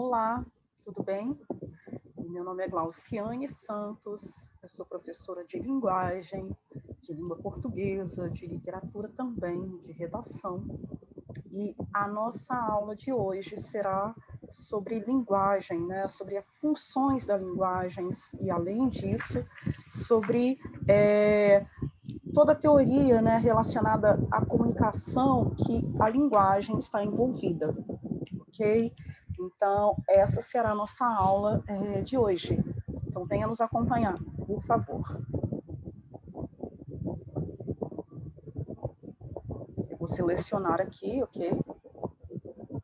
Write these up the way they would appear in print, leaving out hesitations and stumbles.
Olá, tudo bem? Meu nome é Glauciane Santos, eu sou professora de linguagem, de língua portuguesa, de literatura também, de redação. E a nossa aula de hoje será sobre linguagem, né? Sobre as funções da linguagem e, além disso, sobre toda a teoria, né, relacionada à comunicação que a linguagem está envolvida, ok? Então, essa será a nossa aula de hoje. Então, venha nos acompanhar, por favor. Eu vou selecionar aqui, ok?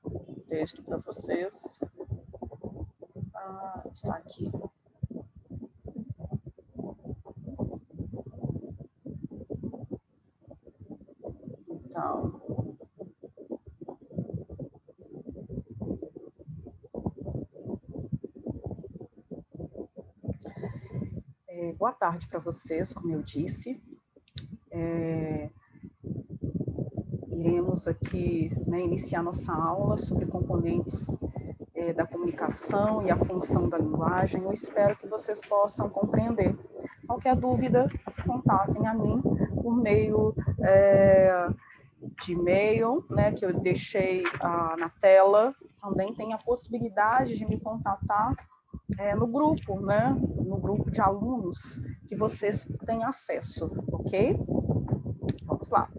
O texto para vocês. Está aqui. Então, boa tarde para vocês, como eu disse. Iremos aqui, né, iniciar nossa aula sobre componentes da comunicação e a função da linguagem. Eu espero que vocês possam compreender. Qualquer dúvida, contatem a mim por meio de e-mail, né, que eu deixei na tela. Também tem a possibilidade de me contatar no grupo, né, no grupo de alunos que vocês têm acesso, ok? Vamos lá.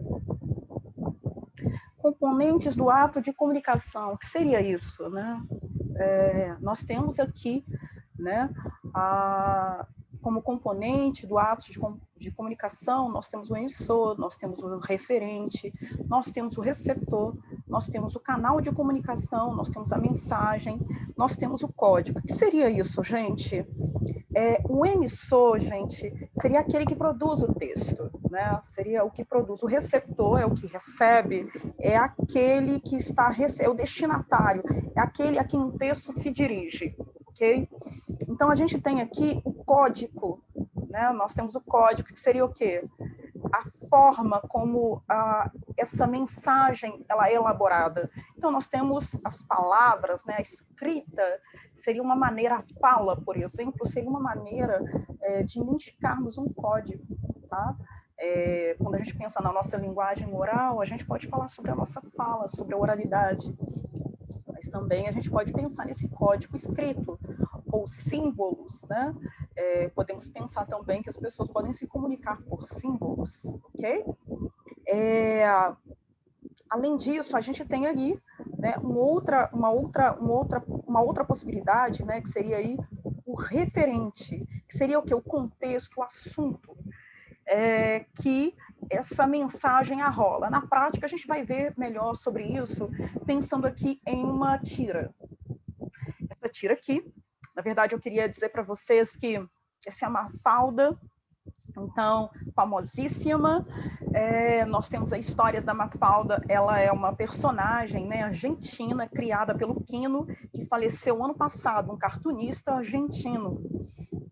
Componentes do ato de comunicação, o que seria isso, né? Nós temos aqui, né, como componente do ato de comunicação, nós temos o emissor, nós temos o referente, nós temos o receptor, nós temos o canal de comunicação, nós temos a mensagem, nós temos o código. O que seria isso, gente? O emissor, gente, seria aquele que produz o texto, né? Seria o que produz. O receptor é o que recebe, é aquele que está, é o destinatário, é aquele a quem o texto se dirige, ok? Então, a gente tem aqui o código, né? Nós temos o código, que seria o quê? A forma como essa mensagem ela é elaborada. Então, nós temos as palavras, né? A escrita seria uma maneira, a fala, por exemplo, seria uma maneira de indicarmos um código, tá? Quando a gente pensa na nossa linguagem oral, a gente pode falar sobre a nossa fala, sobre a oralidade, mas também a gente pode pensar nesse código escrito, ou símbolos, né? Podemos pensar também que as pessoas podem se comunicar por símbolos, ok? Além disso, a gente tem ali, né, uma outra possibilidade, né, que seria aí o referente, que seria o quê? O contexto, o assunto que essa mensagem arrola. Na prática, a gente vai ver melhor sobre isso pensando aqui em uma tira. Essa tira aqui, na verdade, eu queria dizer para vocês que essa é a Mafalda, então, famosíssima. Nós temos as histórias da Mafalda, ela é uma personagem, né, argentina, criada pelo Quino, que faleceu ano passado, um cartunista argentino.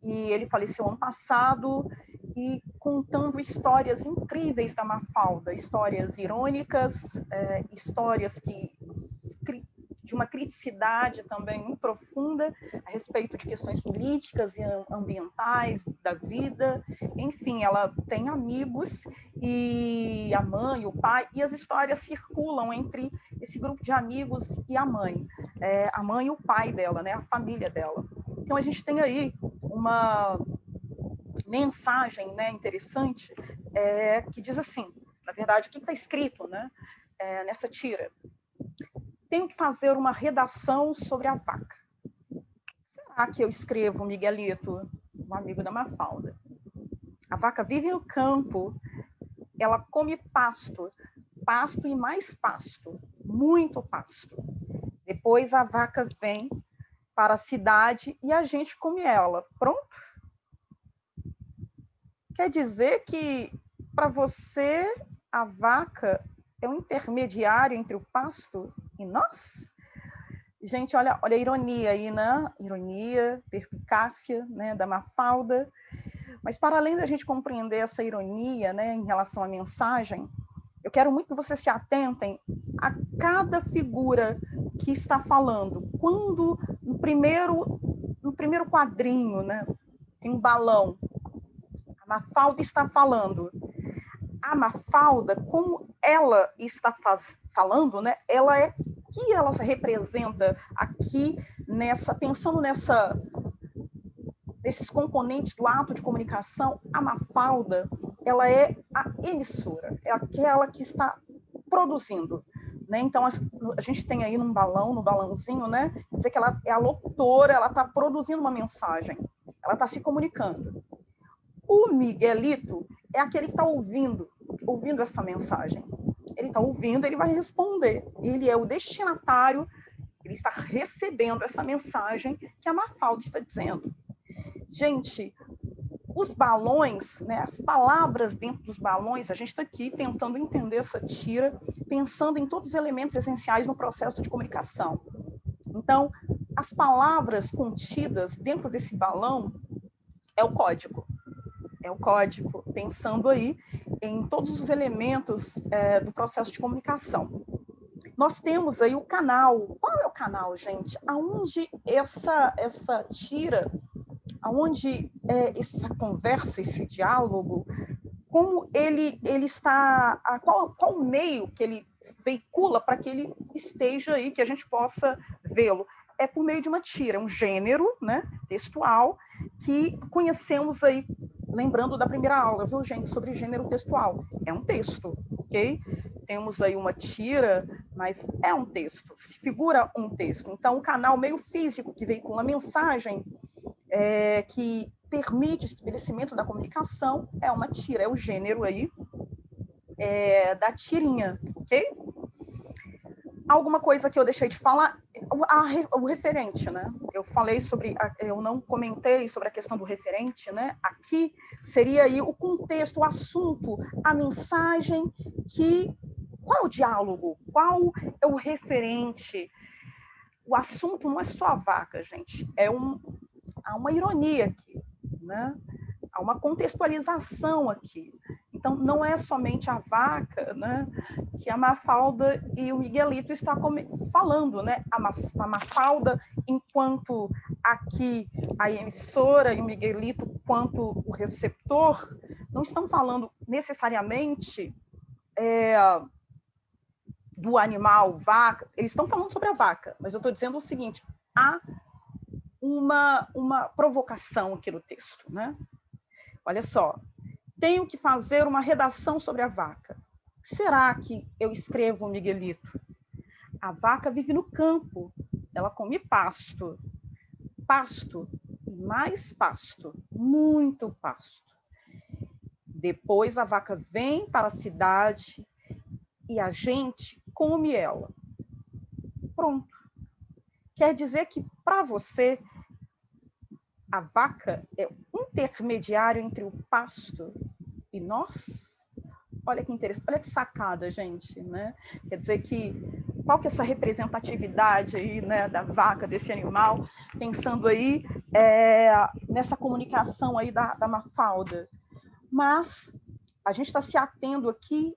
E ele faleceu ano passado, e contando histórias incríveis da Mafalda, histórias irônicas, histórias de uma criticidade também muito profunda a respeito de questões políticas e ambientais, da vida. Enfim, ela tem amigos, e a mãe, o pai, e as histórias circulam entre esse grupo de amigos e a mãe e o pai dela, né, a família dela. Então, a gente tem aí uma mensagem, né, interessante, que diz assim, na verdade, o que está escrito, né, nessa tira? Tenho que fazer uma redação sobre a vaca. Será que eu escrevo, Miguelito, um amigo da Mafalda? A vaca vive no campo, ela come pasto, pasto e mais pasto, muito pasto. Depois a vaca vem para a cidade e a gente come ela. Pronto? Quer dizer que, para você, a vaca é um intermediário entre o pasto e nós? Gente, olha a ironia aí, né? Ironia, perspicácia, né, da Mafalda. Mas, para além da gente compreender essa ironia, né, em relação à mensagem, eu quero muito que vocês se atentem a cada figura que está falando. Quando no primeiro quadrinho, né, tem um balão. A Mafalda está falando. A Mafalda, como ela está falando, né, ela é que ela representa aqui pensando nesses componentes do ato de comunicação. A Mafalda, ela é a emissora, é aquela que está produzindo, né? Então a gente tem aí no balãozinho, né? Quer dizer que ela é a locutora, ela está produzindo uma mensagem, ela está se comunicando. O Miguelito é aquele que está ouvindo essa mensagem. Ele está ouvindo, ele vai responder. Ele é o destinatário, ele está recebendo essa mensagem que a Mafalda está dizendo. Gente, os balões, né, as palavras dentro dos balões, a gente está aqui tentando entender essa tira, pensando em todos os elementos essenciais no processo de comunicação. Então, as palavras contidas dentro desse balão é o código. É o código, pensando aí em todos os elementos do processo de comunicação. Nós temos aí o canal. Qual é o canal, gente? Aonde essa tira, aonde essa conversa, esse diálogo, como ele está, qual o meio que ele veicula para que ele esteja aí, que a gente possa vê-lo? É por meio de uma tira, um gênero, né, textual, que conhecemos aí, lembrando da primeira aula, viu, gente, sobre gênero textual. É um texto, ok? Temos aí uma tira, mas é um texto, se figura um texto. Então, o canal meio físico que veicula a mensagem, que permite o estabelecimento da comunicação, é uma tira, é o gênero aí da tirinha, ok? Alguma coisa que eu deixei de falar, o referente, né? Eu não comentei sobre a questão do referente, né? Aqui seria aí o contexto, o assunto, a mensagem qual é o diálogo? Qual é o referente? O assunto não é só a vaca, gente. Há uma ironia aqui, né? Há uma contextualização aqui. Então, não é somente a vaca, né, que a Mafalda e o Miguelito estão falando, né? A Mafalda, enquanto aqui a emissora e o Miguelito, quanto o receptor, não estão falando necessariamente do animal, vaca, eles estão falando sobre a vaca, mas eu estou dizendo o seguinte, há uma provocação aqui no texto, né? Olha só, tenho que fazer uma redação sobre a vaca. Será que eu escrevo, Miguelito? A vaca vive no campo, ela come pasto. Pasto e mais pasto, muito pasto. Depois a vaca vem para a cidade e a gente come ela. Pronto. Quer dizer que, para você, a vaca é um intermediário entre o pasto e nós? Olha que interessante, olha que sacada, gente, né? Quer dizer que, qual que é essa representatividade aí, né, da vaca, desse animal, pensando aí nessa comunicação aí da Mafalda. Mas a gente está se atendo aqui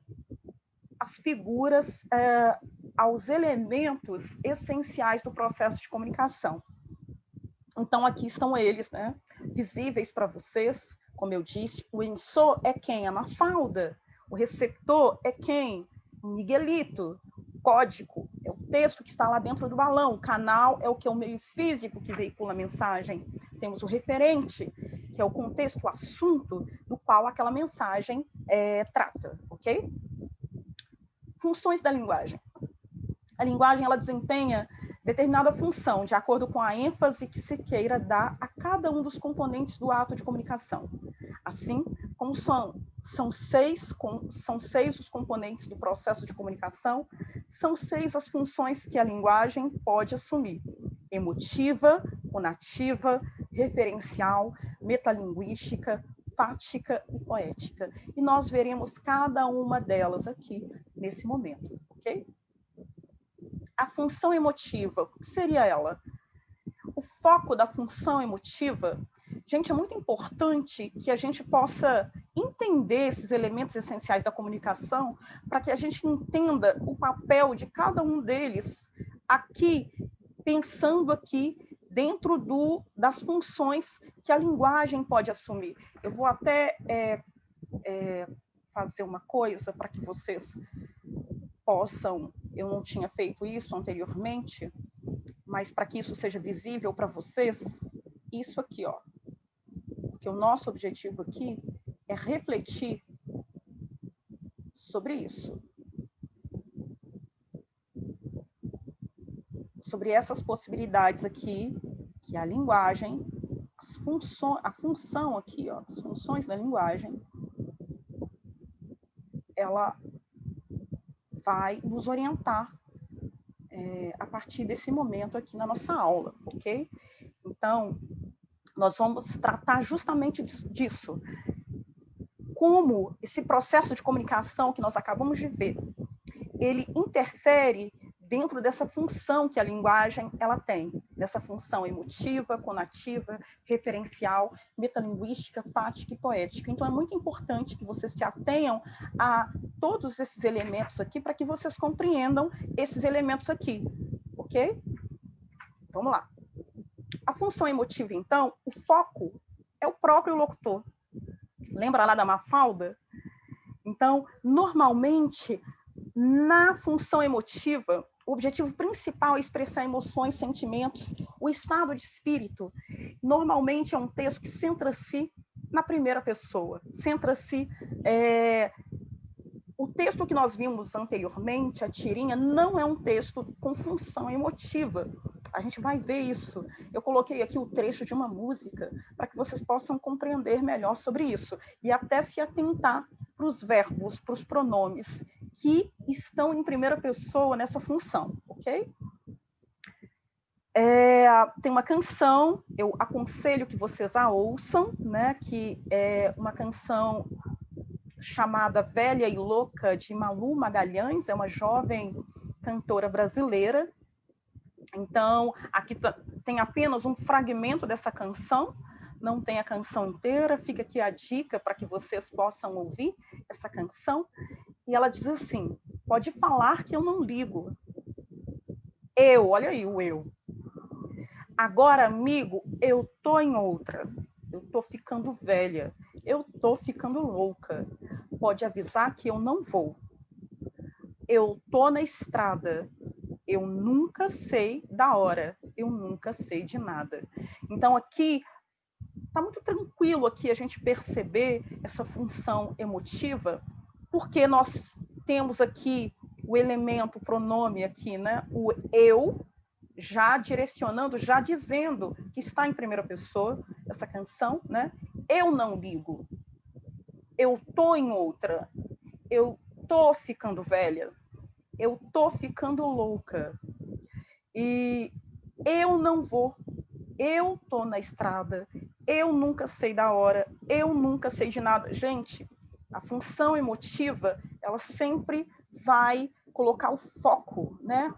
às figuras, aos elementos essenciais do processo de comunicação. Então, aqui estão eles, né, visíveis para vocês. Como eu disse, o emissor é quem? A Mafalda. O receptor é quem? O Miguelito. O código é o texto que está lá dentro do balão. O canal é o que é o meio físico que veicula a mensagem. Temos o referente, que é o contexto, o assunto do qual aquela mensagem trata, ok? Funções da linguagem. A linguagem, ela desempenha determinada função, de acordo com a ênfase que se queira dar a cada um dos componentes do ato de comunicação. Assim, como são seis os componentes do processo de comunicação, são 6 as funções que a linguagem pode assumir: emotiva, conativa, referencial, metalinguística, fática e poética. E nós veremos cada uma delas aqui nesse momento, ok? A função emotiva, o que seria ela? O foco da função emotiva, gente, é muito importante que a gente possa entender esses elementos essenciais da comunicação para que a gente entenda o papel de cada um deles aqui, pensando aqui dentro das funções que a linguagem pode assumir. Eu vou até fazer uma coisa para que vocês possam, eu não tinha feito isso anteriormente, mas para que isso seja visível para vocês, isso aqui, ó. Porque o nosso objetivo aqui é refletir sobre isso. Sobre essas possibilidades aqui, que a linguagem, a função aqui, ó, as funções da linguagem, ela vai nos orientar a partir desse momento aqui na nossa aula, ok? Então, nós vamos tratar justamente disso. Como esse processo de comunicação que nós acabamos de ver, ele interfere dentro dessa função que a linguagem ela tem, dessa função emotiva, conativa, referencial, metalinguística, fática e poética. Então, é muito importante que vocês se atenham a todos esses elementos aqui para que vocês compreendam esses elementos aqui, ok? Vamos lá. A função emotiva, então, o foco é o próprio locutor. Lembra lá da Mafalda? Então, normalmente, na função emotiva, o objetivo principal é expressar emoções, sentimentos, o estado de espírito. Normalmente é um texto que centra-se na primeira pessoa, centra-se... O texto que nós vimos anteriormente, a tirinha, não é um texto com função emotiva. A gente vai ver isso. Eu coloquei aqui o trecho de uma música para que vocês possam compreender melhor sobre isso e até se atentar para os verbos, para os pronomes que estão em primeira pessoa nessa função, ok? Tem uma canção, eu aconselho que vocês a ouçam, né, que é uma canção chamada Velha e Louca, de Malu Magalhães, é uma jovem cantora brasileira. Então, aqui tem apenas um fragmento dessa canção, não tem a canção inteira, fica aqui a dica para que vocês possam ouvir essa canção. E ela diz assim: pode falar que eu não ligo. Olha aí o eu. Agora, amigo, eu tô em outra. Eu tô ficando velha. Eu tô ficando louca. Pode avisar que eu não vou. Eu tô na estrada. Eu nunca sei da hora. Eu nunca sei de nada. Então, aqui, tá muito tranquilo aqui a gente perceber essa função emotiva, porque nós temos aqui o elemento, o pronome aqui, né? O eu, já direcionando, já dizendo que está em primeira pessoa, essa canção, né? Eu não ligo. Eu tô em outra. Eu tô ficando velha. Eu tô ficando louca. E eu não vou. Eu tô na estrada. Eu nunca sei da hora. Eu nunca sei de nada. Gente, a função emotiva, ela sempre vai colocar o foco, né?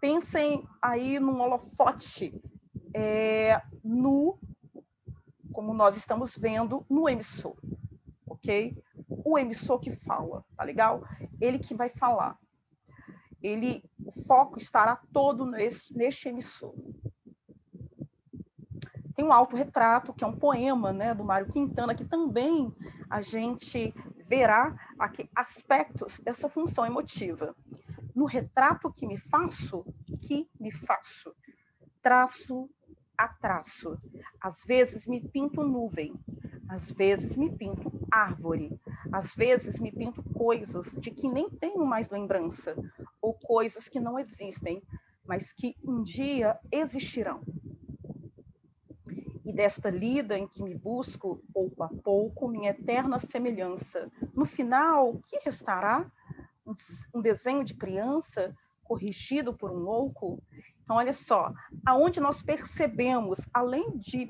Pensem aí num holofote, como nós estamos vendo, no emissor, ok? O emissor que fala, tá legal? Ele que vai falar. O foco estará todo neste emissor. Tem um autorretrato, que é um poema, né, do Mário Quintana, que também a gente verá aqui aspectos dessa função emotiva. No retrato que me faço, traço a traço. Às vezes me pinto nuvem, às vezes me pinto árvore, às vezes me pinto coisas de que nem tenho mais lembrança, ou coisas que não existem, mas que um dia existirão. E desta lida em que me busco, pouco a pouco, minha eterna semelhança. No final, o que restará? Um desenho de criança corrigido por um louco? Então, olha só, aonde nós percebemos, além de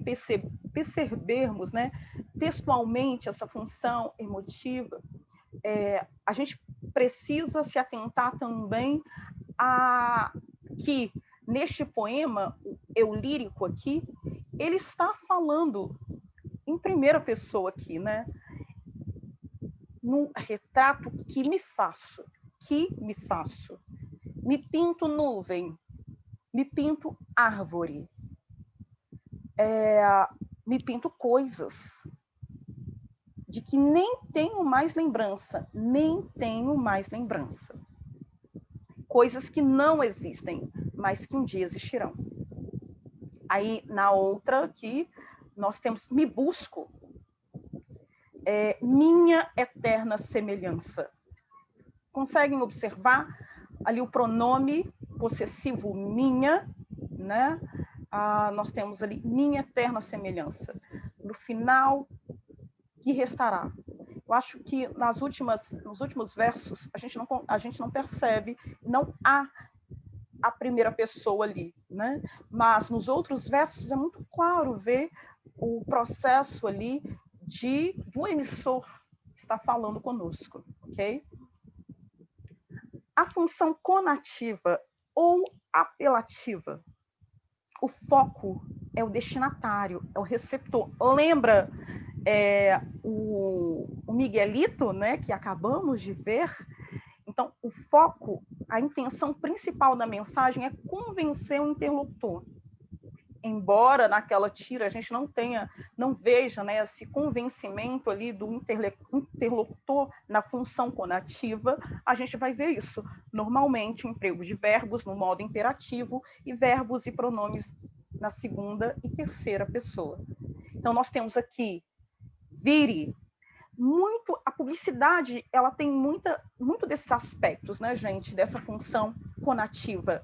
percebermos, né, textualmente essa função emotiva, a gente precisa se atentar também a que, neste poema, eu lírico aqui, ele está falando em primeira pessoa aqui, né? Num retrato que me faço, me pinto nuvem, me pinto árvore, me pinto coisas de que nem tenho mais lembrança, coisas que não existem, mas que um dia existirão. Aí, na outra aqui, nós temos me busco, minha eterna semelhança. Conseguem observar ali o pronome possessivo minha, né? Nós temos ali minha eterna semelhança. No final, que restará? Eu acho que nos últimos versos, a gente não percebe, não há a primeira pessoa ali, né? Mas nos outros versos é muito claro ver o processo ali do emissor que está falando conosco, ok? A função conativa ou apelativa, o foco é o destinatário, é o receptor. Lembra o Miguelito, né, que acabamos de ver? Então, o foco, a intenção principal da mensagem é convencer o interlocutor. Embora naquela tira a gente não veja, né, esse convencimento ali do interlocutor na função conativa, a gente vai ver isso normalmente em emprego de verbos no modo imperativo e verbos e pronomes na segunda e terceira pessoa. Então, nós temos aqui vire. A publicidade, ela tem muito desses aspectos, né, gente, dessa função conativa.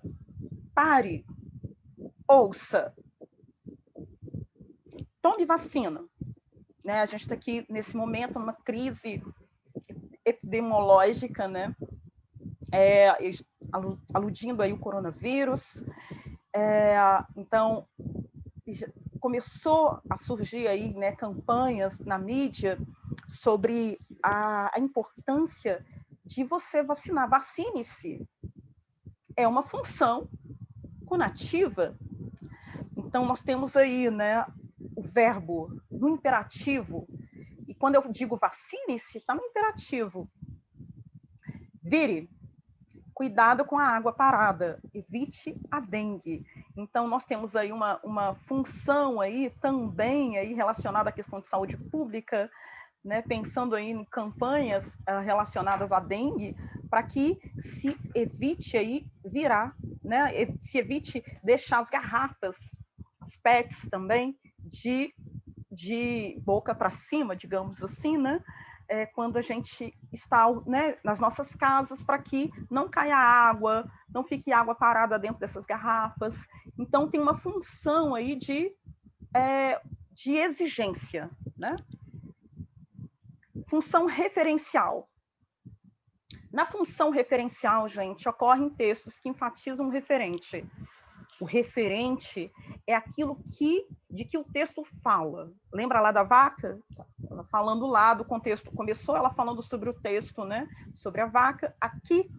Pare, ouça, tome vacina. Né? A gente está aqui, nesse momento, numa crise epidemiológica, né? Aludindo aí o coronavírus. Então, começou a surgir aí, né, campanhas na mídia sobre a importância de você vacinar. Vacine-se. É uma função conativa. Então, nós temos aí, né, o verbo no imperativo. E quando eu digo vacine-se, está no imperativo. Vire. Cuidado com a água parada. Evite a dengue. Então, nós temos aí uma função aí também aí relacionada à questão de saúde pública, né, pensando aí em campanhas relacionadas à dengue, para que se evite aí virar, né, se evite deixar as garrafas, as PETs também, de boca para cima, digamos assim, né, quando a gente está, né, nas nossas casas, para que não caia água, não fique água parada dentro dessas garrafas. Então, tem uma função aí de exigência, né? Função referencial. Na função referencial, gente, ocorrem textos que enfatizam o referente. O referente é aquilo de que o texto fala. Lembra lá da vaca? Ela falando lá do contexto. Começou ela falando sobre o texto, né? Sobre a vaca. Aqui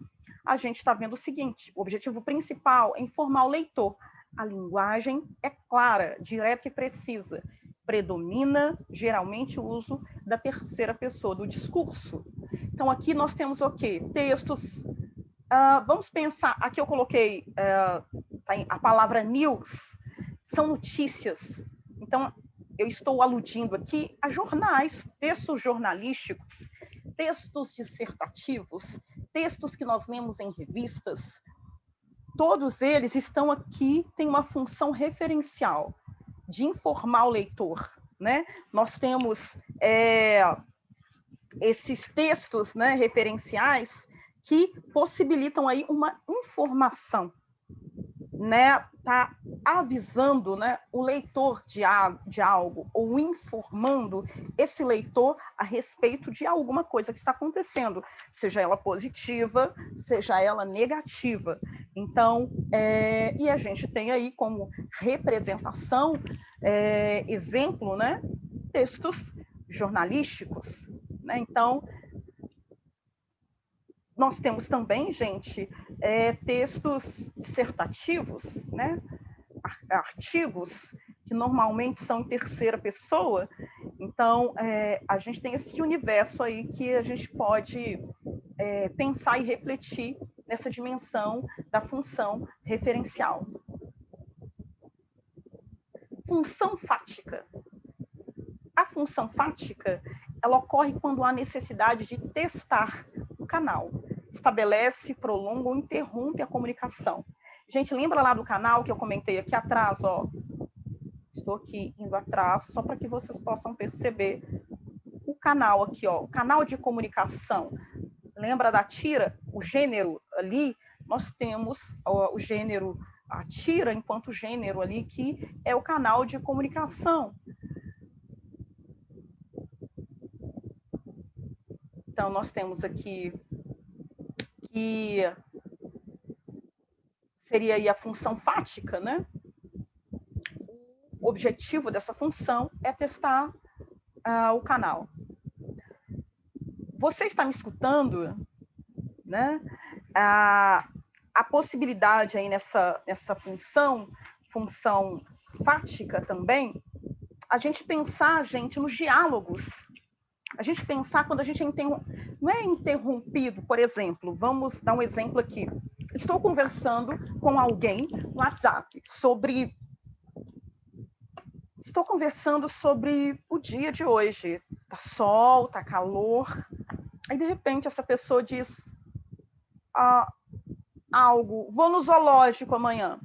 a gente está vendo o seguinte: o objetivo principal é informar o leitor. A linguagem é clara, direta e precisa. Predomina, geralmente, o uso da terceira pessoa, do discurso. Então, aqui nós temos o quê? Textos. Vamos pensar, aqui eu coloquei a palavra news, são notícias. Então, eu estou aludindo aqui a jornais, textos jornalísticos, textos dissertativos, textos que nós lemos em revistas. Todos eles estão aqui, têm uma função referencial, de informar o leitor, né? Nós temos esses textos, né, referenciais que possibilitam aí uma informação, né? Tá avisando, né, o leitor de algo, ou informando esse leitor a respeito de alguma coisa que está acontecendo, seja ela positiva, seja ela negativa. Então, e a gente tem aí como representação, exemplo, né, textos jornalísticos, né? Então, nós temos também, gente, textos dissertativos, né? Artigos que normalmente são em terceira pessoa. Então, a gente tem esse universo aí que a gente pode pensar e refletir nessa dimensão da função referencial. Função fática. A função fática, ela ocorre quando há necessidade de testar o canal. Estabelece, prolonga ou interrompe a comunicação. Gente, lembra lá do canal que eu comentei aqui atrás, ó? Estou aqui indo atrás, só para que vocês possam perceber o canal aqui, ó, o canal de comunicação. Lembra da tira? O gênero ali, nós temos o gênero, a tira enquanto gênero ali, que é o canal de comunicação. Então, nós temos aqui que seria aí a função fática, né? O objetivo dessa função é testar o canal. Você está me escutando, né? A possibilidade aí nessa função fática também, a gente pensar, gente, nos diálogos. A gente pensar quando a gente não é interrompido, por exemplo, vamos dar um exemplo aqui. Estou conversando com alguém no WhatsApp sobre o dia de hoje. Tá sol, tá calor. Aí, de repente, essa pessoa diz algo, vou no zoológico amanhã.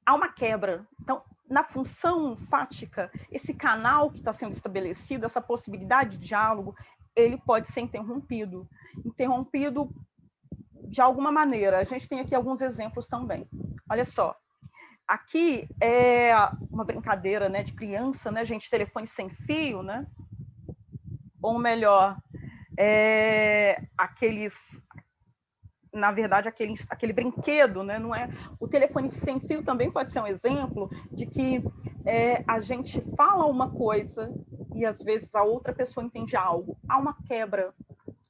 Há uma quebra. Então, na função fática, esse canal que está sendo estabelecido, essa possibilidade de diálogo, ele pode ser interrompido. Interrompido de alguma maneira. A gente tem aqui alguns exemplos também. Olha só. Aqui é uma brincadeira, né, de criança, né, gente? Telefone sem fio, né? Ou melhor, na verdade, aquele brinquedo, né? Não é, o telefone sem fio também pode ser um exemplo de que a gente fala uma coisa e às vezes a outra pessoa entende algo. Há uma quebra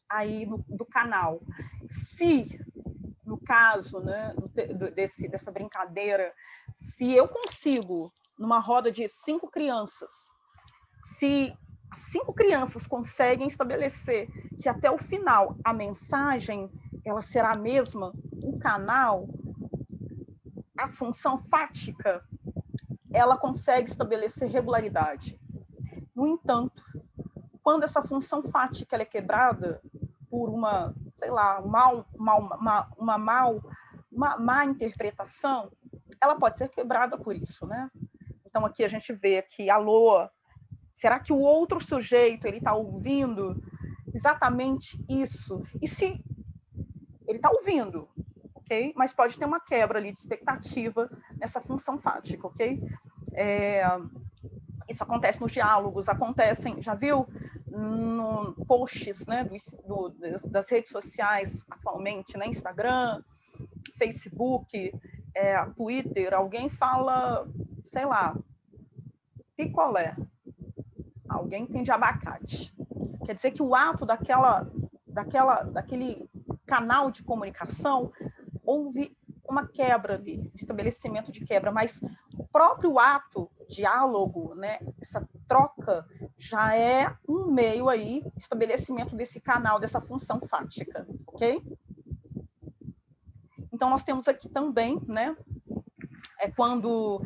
aí do canal. Se, no caso, né, dessa brincadeira, se eu consigo, numa roda de 5 crianças, se 5 crianças conseguem estabelecer que até o final a mensagem ela será a mesma, o canal, a função fática, ela consegue estabelecer regularidade. No entanto, quando essa função fática ela é quebrada por uma, sei lá, uma má interpretação, ela pode ser quebrada por isso, né? Então aqui a gente vê que alô, será que o outro sujeito ele está ouvindo exatamente isso? E se ele está ouvindo, ok? Mas pode ter uma quebra ali de expectativa nessa função fática, ok? Isso acontece nos diálogos, acontecem, já viu? No posts, né, das redes sociais atualmente, né, Instagram, Facebook, Twitter, alguém fala, sei lá, picolé, alguém entende abacate. Quer dizer que o ato daquele canal de comunicação, houve uma quebra ali, estabelecimento de quebra, mas o próprio ato, diálogo, né, essa troca, já é um meio aí, estabelecimento desse canal, dessa função fática, ok? Então, nós temos aqui também, né, quando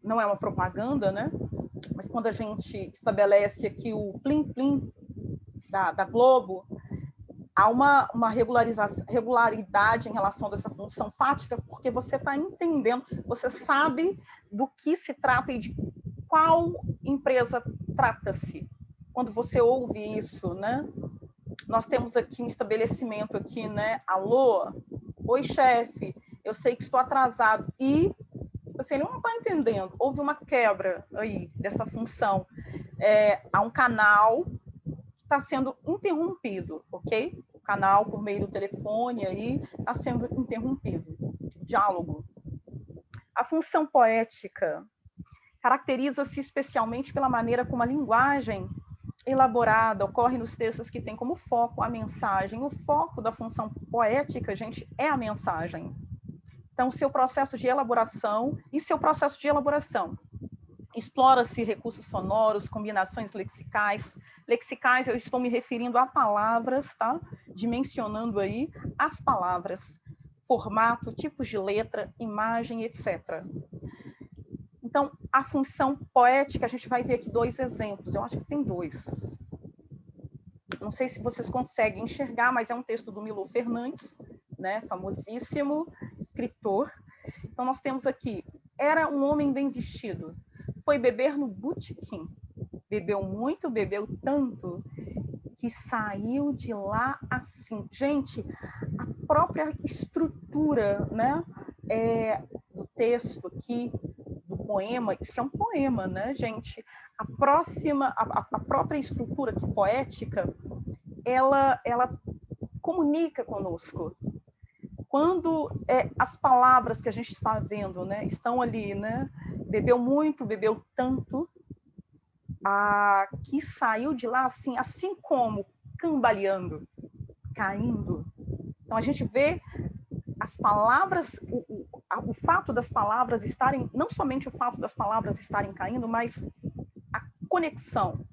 não é uma propaganda, né, mas quando a gente estabelece aqui o plim-plim da Globo, há uma regularidade em relação a essa função fática, porque você está entendendo, você sabe do que se trata e de qual empresa trata-se. Quando você ouve isso, né? Nós temos aqui um estabelecimento aqui, né? Alô, oi, chefe, eu sei que estou atrasado. E você não está entendendo. Houve uma quebra aí dessa função. Há um canal que está sendo interrompido, ok? O canal por meio do telefone aí está sendo interrompido. Diálogo. A função poética caracteriza-se especialmente pela maneira como a linguagem elaborada ocorre nos textos que tem como foco a mensagem. O foco da função poética, gente, é a mensagem. Então, seu processo de elaboração explora-se recursos sonoros, combinações lexicais. Lexicais, eu estou me referindo a palavras, tá? Dimensionando aí as palavras, formato, tipos de letra, imagem, etc. Então, a função poética, a gente vai ver aqui 2 exemplos. Eu acho que tem 2. Não sei se vocês conseguem enxergar, mas é um texto do Milor Fernandes, né, famosíssimo escritor. Então, nós temos aqui: era um homem bem vestido, foi beber no botequim, bebeu muito, bebeu tanto, que saiu de lá assim. Gente, a própria estrutura, né, do texto aqui, do poema, isso é um poema, né, gente? A própria estrutura aqui, poética, ela comunica conosco. Quando as palavras que a gente está vendo, né, estão ali, né, bebeu muito, bebeu tanto, que saiu de lá assim como cambaleando, caindo. Então a gente vê as palavras, o fato das palavras estarem, não somente o fato das palavras estarem caindo, mas a conexão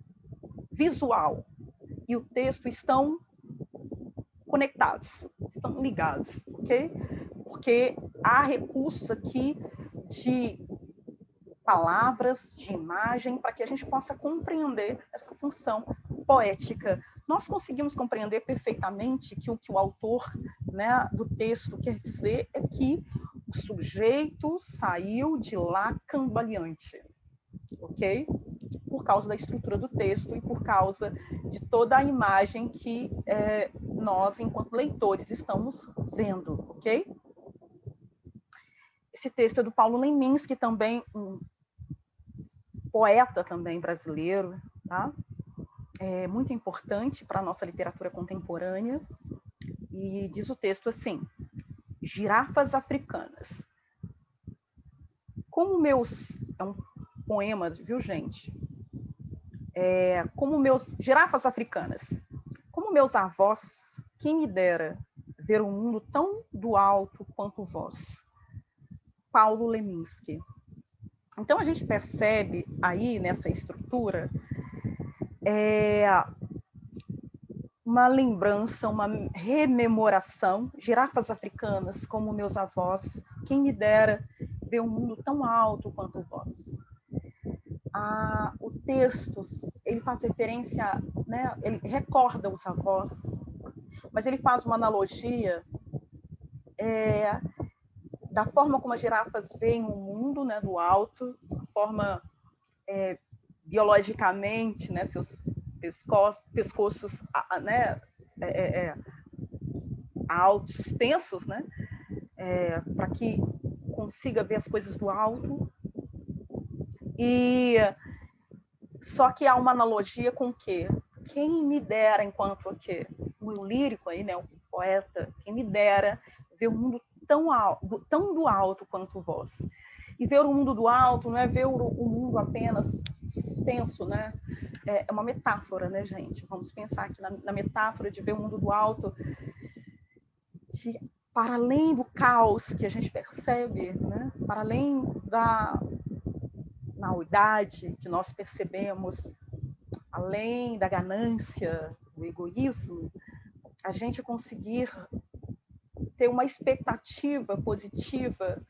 visual e o texto estão conectados, estão ligados, ok? Porque há recursos aqui de palavras, de imagem, para que a gente possa compreender essa função poética. Nós conseguimos compreender perfeitamente que o que o autor, né, do texto quer dizer é que o sujeito saiu de lá cambaleante, ok? Por causa da estrutura do texto e por causa de toda a imagem que nós, enquanto leitores, estamos vendo, ok? Esse texto é do Paulo Leminski, também um poeta também brasileiro, tá? É muito importante para a nossa literatura contemporânea, e diz o texto assim: girafas africanas. Como meus... É um poema, viu, gente? Girafas africanas. Como meus avós, quem me dera ver um mundo tão do alto quanto vós. Paulo Leminski. Então, a gente percebe aí, nessa estrutura, uma lembrança, uma rememoração. Girafas africanas, como meus avós, quem me dera ver um mundo tão alto quanto vós. O texto, ele faz referência, né, ele recorda os avós, mas ele faz uma analogia da forma como as girafas veem o mundo, né, do alto, da forma biologicamente, né, seus pescoços, né, altos, extensos, né, para que consiga ver as coisas do alto. E só que há uma analogia com o quê? Quem me dera, enquanto o lírico aí, né, o poeta, quem me dera ver o mundo tão do alto quanto vós. E ver o mundo do alto não é ver o mundo apenas suspenso, né? É uma metáfora, né, gente? Vamos pensar aqui na metáfora de ver o mundo do alto, para além do caos que a gente percebe, né? Para além da maldade que nós percebemos, além da ganância, do egoísmo, a gente conseguir ter uma expectativa positiva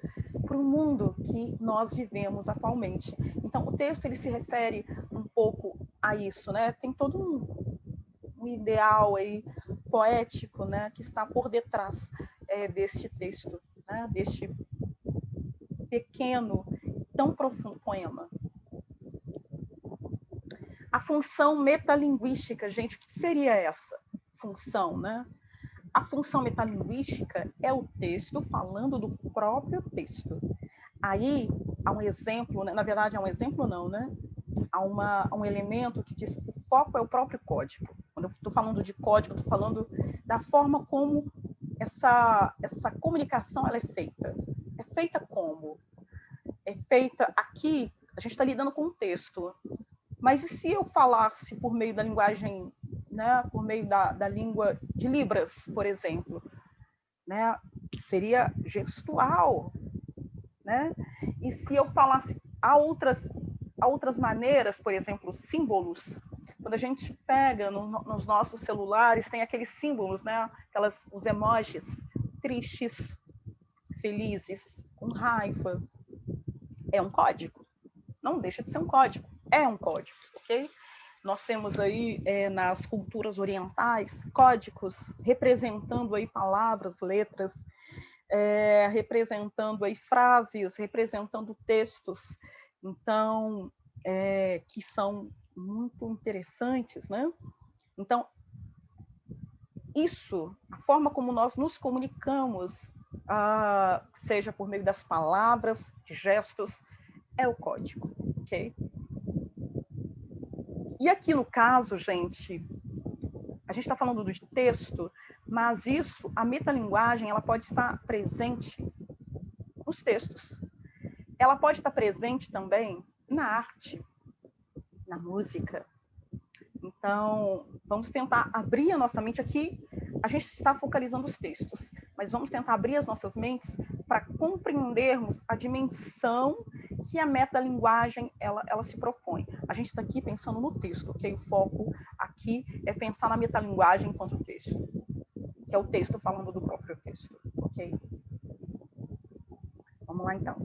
para o mundo que nós vivemos atualmente. Então, o texto ele se refere um pouco a isso, né? Tem todo um ideal aí poético, né, que está por detrás deste texto, né, deste pequeno, tão profundo poema. A função metalinguística, gente, o que seria essa função, né? A função metalinguística é o texto falando do próprio texto. Aí há um exemplo, né? Na verdade, há um exemplo não, né? Há um elemento que diz que o foco é o próprio código. Quando eu estou falando de código, eu estou falando da forma como essa comunicação ela é feita. É feita como? É feita aqui, a gente está lidando com um texto. Mas e se eu falasse por meio da linguagem, né, por meio da língua de Libras, por exemplo, né, seria gestual, né? E se eu falasse há outras maneiras, por exemplo, símbolos. Quando a gente pega nos nossos celulares, tem aqueles símbolos, né, os emojis tristes, felizes, com raiva. É um código. não deixa de ser um código, é um código, ok? Nós temos aí, nas culturas orientais, códigos representando aí palavras, letras, representando aí frases, representando textos, então, que são muito interessantes, né? Então, isso, a forma como nós nos comunicamos, seja por meio das palavras, de gestos, é o código, ok? E aqui no caso, gente, a gente está falando de texto, mas isso, a metalinguagem, ela pode estar presente nos textos. Ela pode estar presente também na arte, na música. Então, vamos tentar abrir a nossa mente aqui. A gente está focalizando os textos, mas vamos tentar abrir as nossas mentes para compreendermos a dimensão que a metalinguagem ela se propõe. A gente está aqui pensando no texto, ok? O foco aqui é pensar na metalinguagem enquanto texto, que é o texto falando do próprio texto, ok? Vamos lá, então.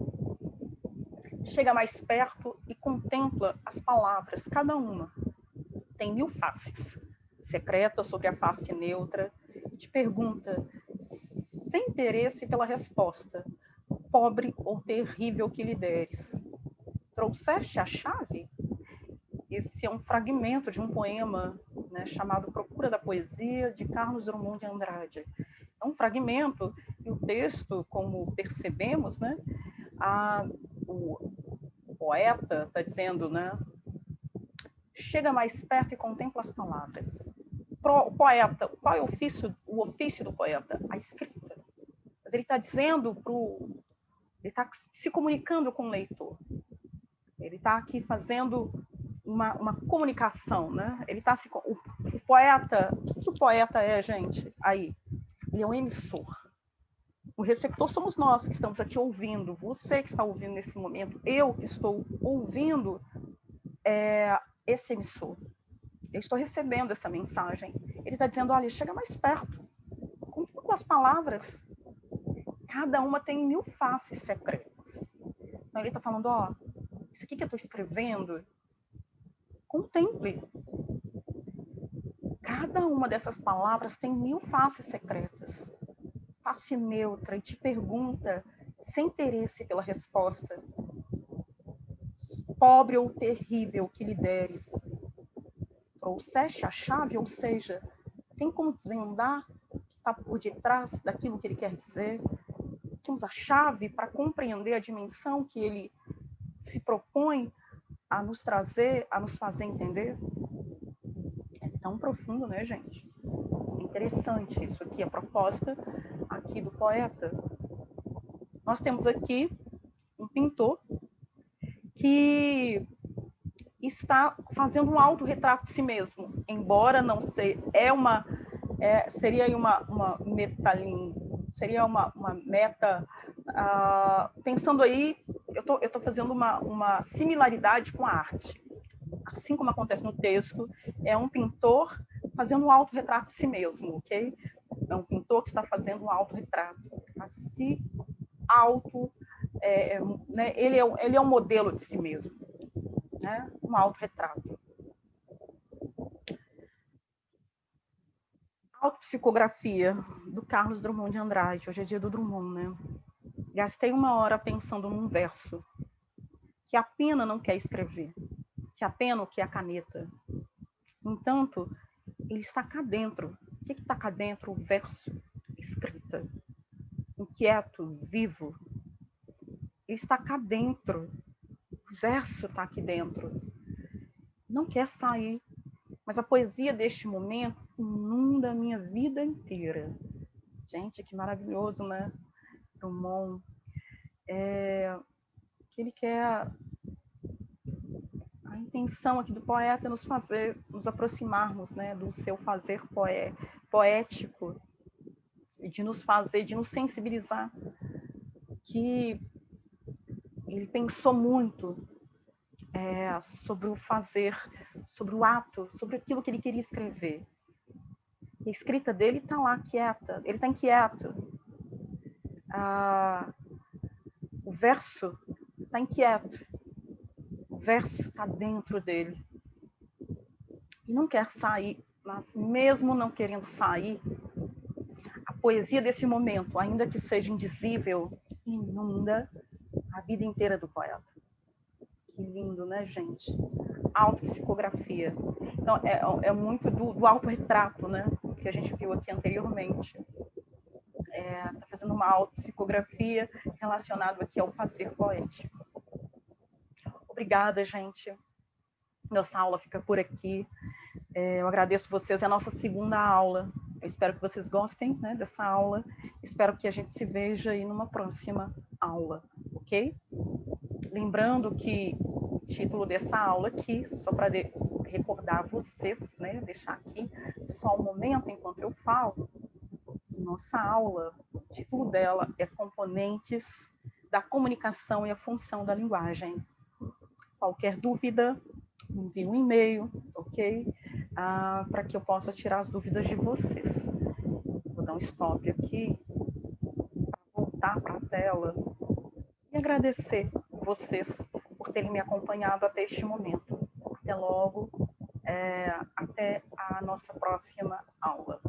Chega mais perto e contempla as palavras, cada uma tem 1000 faces. Secreta sobre a face neutra, e te pergunta, sem interesse pela resposta, pobre ou terrível que lhe deres. Trouxeste a chave? Esse é um fragmento de um poema, né, chamado Procura da Poesia, de Carlos Drummond de Andrade. É um fragmento, e o texto, como percebemos, né, o poeta está dizendo, né, chega mais perto e contempla as palavras. O poeta, qual é o ofício do poeta? A escrita. Mas ele está dizendo ele está se comunicando com o leitor. Ele está aqui fazendo uma comunicação, né? Ele está o poeta, o que o poeta é, gente? Aí, ele é um emissor. O receptor somos nós que estamos aqui ouvindo, você que está ouvindo nesse momento, eu que estou ouvindo esse emissor. Eu estou recebendo essa mensagem. Ele está dizendo, olha, chega mais perto. Com as palavras, cada uma tem 1000 faces secretas. Então ele está falando, ó, isso aqui que eu estou escrevendo, contemple. Cada uma dessas palavras tem 1000 faces secretas. Face neutra, e te pergunta, sem interesse pela resposta, pobre ou terrível que lhe deres. Trouxeste a chave, ou seja, tem como desvendar o que está por detrás daquilo que ele quer dizer? Temos a chave para compreender a dimensão que ele se propõe a nos trazer, a nos fazer entender? É tão profundo, né, gente? Interessante isso aqui, a proposta aqui do poeta. Nós temos aqui um pintor que está fazendo um autorretrato de si mesmo, embora não seja, seria uma seria uma meta, pensando aí, eu estou fazendo uma similaridade com a arte. Assim como acontece no texto, é um pintor fazendo um autorretrato de si mesmo, ok? É um pintor que está fazendo um autorretrato, a si né? Ele é um modelo de si mesmo, né? Um autorretrato. Autopsicografia, do Carlos Drummond de Andrade. Hoje é dia do Drummond, né? Gastei 1 hora pensando num verso que a pena não quer escrever, que a pena quer a caneta. No entanto, ele está cá dentro. O que está cá dentro? O verso, escrita, inquieto, vivo. Ele está cá dentro. O verso está aqui dentro. Não quer sair. Mas a poesia deste momento inunda a minha vida inteira. Gente, que maravilhoso, né? Drummond. Que ele quer... A intenção aqui do poeta é nos aproximarmos, né, do seu fazer poético, de nos fazer, de nos sensibilizar, que ele pensou muito sobre o fazer, sobre o ato, sobre aquilo que ele queria escrever. E a escrita dele está lá quieta, ele está inquieto. O verso está inquieto. verso está dentro dele. E não quer sair, mas mesmo não querendo sair, a poesia desse momento, ainda que seja indizível, inunda a vida inteira do poeta. Que lindo, né, gente? Autopsicografia. Então, é muito do autorretrato, né, que a gente viu aqui anteriormente. Está fazendo uma autopsicografia relacionada aqui ao fazer poético. Obrigada, gente. Nossa aula fica por aqui. Eu agradeço vocês, é a nossa segunda aula. Eu espero que vocês gostem, né, dessa aula. Espero que a gente se veja aí numa próxima aula, ok? Lembrando que o título dessa aula aqui, só para recordar vocês, né, deixar aqui só um momento enquanto eu falo, nossa aula, o título dela é Componentes da Comunicação e a Função da Linguagem. Qualquer dúvida, envie um e-mail, ok? Para que eu possa tirar as dúvidas de vocês. Vou dar um stop aqui, para voltar para a tela e agradecer vocês por terem me acompanhado até este momento. Até logo, até a nossa próxima aula.